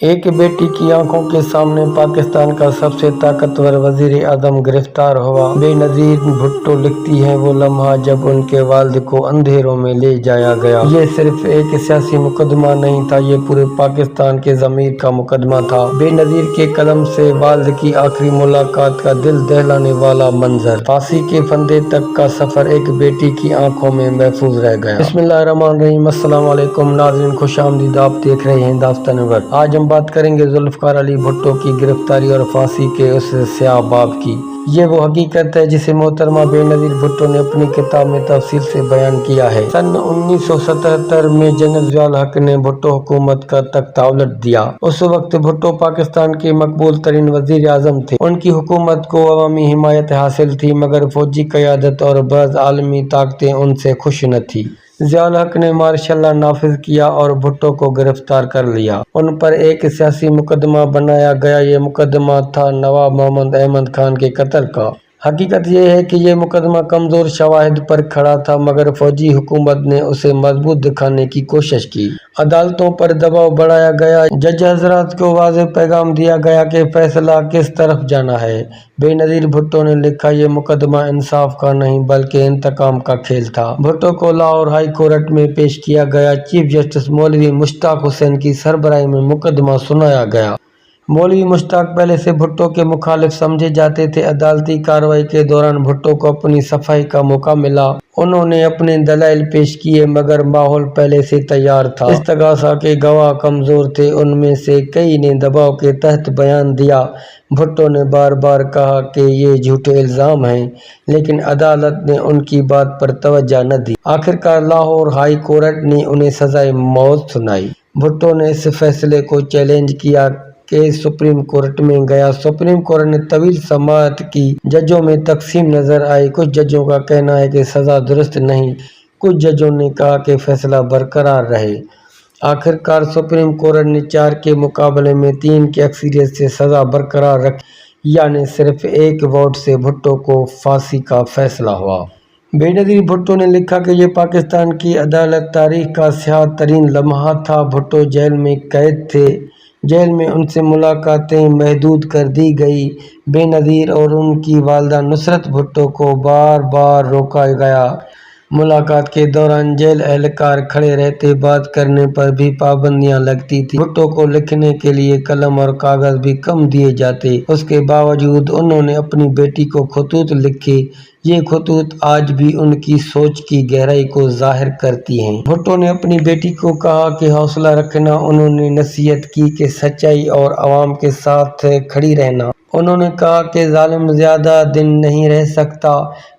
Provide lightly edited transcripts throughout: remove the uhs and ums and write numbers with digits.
एक बेटी की आंखों के सामने पाकिस्तान का सबसे ताकतवर वजीर आजम गिरफ्तार हुआ। बेनजीर भुट्टो लिखती हैं, वो लम्हा जब उनके वालिद को अंधेरों में ले जाया गया। ये सिर्फ एक सियासी मुकदमा नहीं था, ये पूरे पाकिस्तान के ज़मीर का मुकदमा था। बेनजीर के कलम से वालिद की आखिरी मुलाकात का दिल दहलाने वाला मंजर, फांसी के फंदे तक का सफर एक बेटी की आंखों में महफूज रह गया। बिस्मिल्लाहिर्रहमानिर्रहीम। अस्सलाम वालेकुम नाज़रीन, खुशामदीद। आप देख रहे हैं दास्तान वक्त। आज हम बात करेंगे जुल्फ़िकार अली भुट्टो की गिरफ्तारी और फांसी के उस स्याह बाब की। ये वो हकीकत है जिसे मोहतरमा बेनजीर भुट्टो ने अपनी किताब में तफसील से बयान किया है। सन 1977 में जनरल ज़ियाउल हक ने भुट्टो हुकूमत का तख्ता उलट दिया। उस वक्त भुट्टो पाकिस्तान के मकबूल तरीन वज़ीर आज़म थे। उनकी हुकूमत को अवामी हिमायत हासिल थी, मगर फौजी क़यादत और बाज़ आलमी ताकतें उनसे खुश न थी। ज़ियाउल हक ने मार्शल लॉ नाफिज किया और भुट्टो को गिरफ्तार कर लिया। उन पर एक सियासी मुकदमा बनाया गया। ये मुकदमा था नवाब मोहम्मद अहमद खान के कत्ल का। हकीकत यह है कि ये मुकदमा कमज़ोर शवाहिद पर खड़ा था, मगर फौजी हुकूमत ने उसे मजबूत दिखाने की कोशिश की। अदालतों पर दबाव बढ़ाया गया। जज हजरात को वाज़ेह पैगाम दिया गया कि फैसला किस तरफ जाना है। बेनजीर भुट्टो ने लिखा, ये मुकदमा इंसाफ का नहीं बल्कि इंतकाम का खेल था। भुट्टो को लाहौर हाई कोर्ट में पेश किया गया। चीफ जस्टिस मौलवी मुश्ताक हुसैन की सरबराही में मुकदमा सुनाया गया। मौलवी मुश्ताक पहले से भुट्टो के मुखालिफ समझे जाते थे। अदालती कार्रवाई के दौरान भुट्टो को अपनी सफाई का मौका मिला। उन्होंने अपने दलाइल पेश किए, मगर माहौल पहले से तैयार था। इस्तगासा के गवाह कमजोर थे, उनमें से कई ने दबाव के तहत बयान दिया। भुट्टो ने बार बार कहा कि ये झूठे इल्ज़ाम हैं, लेकिन अदालत ने उनकी बात पर तवज्जो न दी। आखिरकार लाहौर हाई कोर्ट ने उन्हें सजाए मौत सुनाई। भुट्टो ने इस फैसले को चैलेंज किया कि सुप्रीम कोर्ट में गया। सुप्रीम कोर्ट ने तवील समाअत की। जजों में तकसीम नजर आई। कुछ जजों का कहना है कि सज़ा दुरुस्त नहीं, कुछ जजों ने कहा कि फैसला बरकरार रहे। आखिरकार सुप्रीम कोर्ट ने 4 के मुकाबले में 3 की अक्सरियत से सज़ा बरकरार रखी, यानी सिर्फ एक वोट से भुट्टो को फांसी का फैसला हुआ। बेनजीर भुट्टो ने लिखा कि ये पाकिस्तान की अदालत तारीख का स्याह तरीन लम्हा था। भुट्टो जेल में कैद थे। जेल में उनसे मुलाकातें महदूद कर दी गई। बेनजीर और उनकी वालिदा नुसरत भुट्टो को बार बार रोका गया। मुलाकात के दौरान जेल एहलकार खड़े रहते, बात करने पर भी पाबंदियां लगती थी। भुट्टो को लिखने के लिए कलम और कागज भी कम दिए जाते। उसके बावजूद उन्होंने अपनी बेटी को खतूत लिखे। ये खतूत आज भी उनकी सोच की गहराई को जाहिर करती हैं। भुट्टो ने अपनी बेटी को कहा कि हौसला रखना। उन्होंने नसीहत की कि सच्चाई और आवाम के साथ खड़ी रहना। उन्होंने कहा कि जालिम ज्यादा दिन नहीं रह सकता।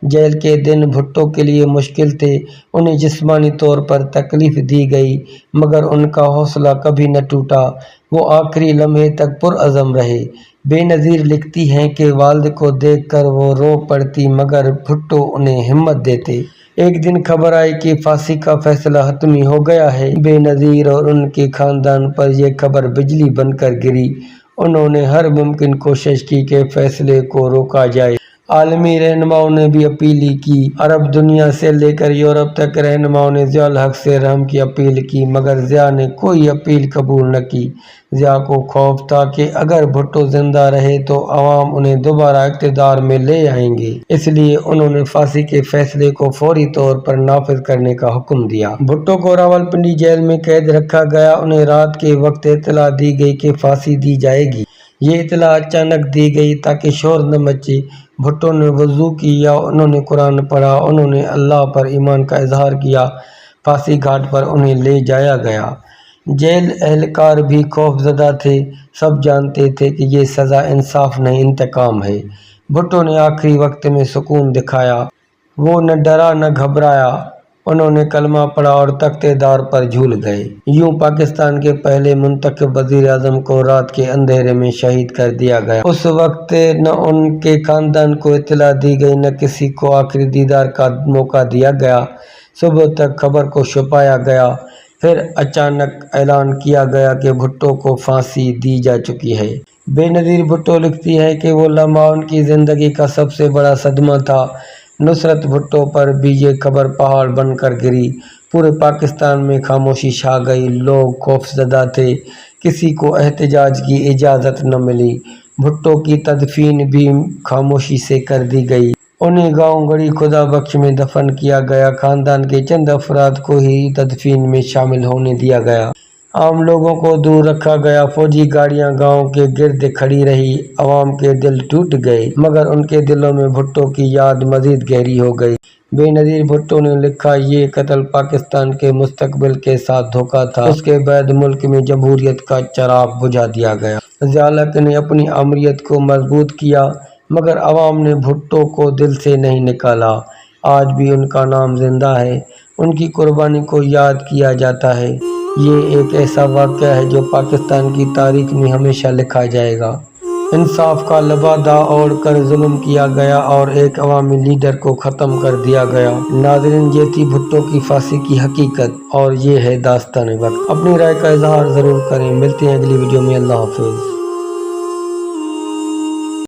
जेल के दिन भुट्टो के लिए मुश्किल थे। उन्हें जिस्मानी तौर पर तकलीफ दी गई, मगर उनका हौसला कभी न टूटा। वो आखिरी लम्हे तक पुरअज़म रहे। बेनजीर लिखती हैं कि वालिद को देखकर वो रो पड़ती, मगर भुट्टो उन्हें हिम्मत देते। एक दिन खबर आई कि फांसी का फैसला हतमी हो गया है। बेनजीर और उनके खानदान पर यह खबर बिजली बनकर गिरी। उन्होंने हर मुमकिन कोशिश की कि फैसले को रोका जाए। आलमी रहनुमाओं ने भी अपील की। अरब दुनिया से लेकर यूरोप तक रहनुमाओं ने ज़ियाउल हक से रहम की अपील की, मगर ज़िया ने कोई अपील कबूल न की। ज़िया को खौफ था कि अगर भुट्टो जिंदा रहे तो अवाम उन्हें दोबारा इक़्तिदार में ले आएंगे, इसलिए उन्होंने फांसी के फैसले को फौरी तौर पर नाफिज करने का हुक्म दिया। भुट्टो को रावलपिंडी जेल में कैद रखा गया। उन्हें रात के वक्त इत्तला दी गई कि फांसी दी जाएगी। ये इत्तला अचानक दी गई ताकि शोर न मचे। भुट्टो ने वज़ू किया, उन्होंने कुरान पढ़ा, उन्होंने अल्लाह पर ईमान का इजहार किया। फांसी घाट पर उन्हें ले जाया गया। जेल एहलकार भी खौफजदा थे। सब जानते थे कि ये सज़ा इंसाफ नहीं, इंतकाम है। भुट्टो ने आखिरी वक्त में सुकून दिखाया। वो न डरा न घबराया। उन्होंने कलमा पढ़ा और तख्तेदार पर झूल गए। यूं पाकिस्तान के पहले मुंतखब वजीर आजम को रात के अंधेरे में शहीद कर दिया गया। उस वक्त न उनके खानदान को इत्तला दी गई, न किसी को आखिरी दीदार का मौका दिया गया। सुबह तक खबर को छुपाया गया। फिर अचानक ऐलान किया गया कि भुट्टो को फांसी दी जा चुकी है। बेनजीर भुट्टो लिखती है कि वो लम्हा उनकी जिंदगी का सबसे बड़ा सदमा था। नुसरत भुट्टो पर भी ये खबर पहाड़ बनकर गिरी। पूरे पाकिस्तान में खामोशी छा गई। लोग खौफजदा थे किसी को एहतजाज की इजाज़त न मिली। भुट्टो की तदफीन भी खामोशी से कर दी गई। उन्हें गांव गड़ी खुदा बख्श में दफन किया गया। खानदान के चंद अफराद को ही तदफीन में शामिल होने दिया गया। आम लोगों को दूर रखा गया। फौजी गाड़ियां गांव के गिर्द खड़ी रही। अवाम के दिल टूट गए, मगर उनके दिलों में भुट्टो की याद मजीद गहरी हो गई। बेनज़ीर भुट्टो ने लिखा, ये कत्ल पाकिस्तान के मुस्तकबिल के साथ धोखा था। उसके बाद मुल्क में जमहूरियत का चिराग बुझा दिया गया। ज़िया-उल-हक ने अपनी अमरीत को मजबूत किया, मगर अवाम ने भुट्टो को दिल से नहीं निकाला। आज भी उनका नाम जिंदा है, उनकी कुर्बानी को याद किया जाता है। ये एक ऐसा वाक़या है जो पाकिस्तान की तारीख में हमेशा लिखा जाएगा। इंसाफ का लबादा ओढ़ कर जुल्म किया गया और एक अवामी लीडर को ख़त्म कर दिया गया। नाज़रीन, ये थी भुट्टो की फांसी की हकीकत और ये है दास्तान वक्त। अपनी राय का इजहार ज़रूर करें। मिलते हैं अगली वीडियो में। अल्लाह हाफिज़।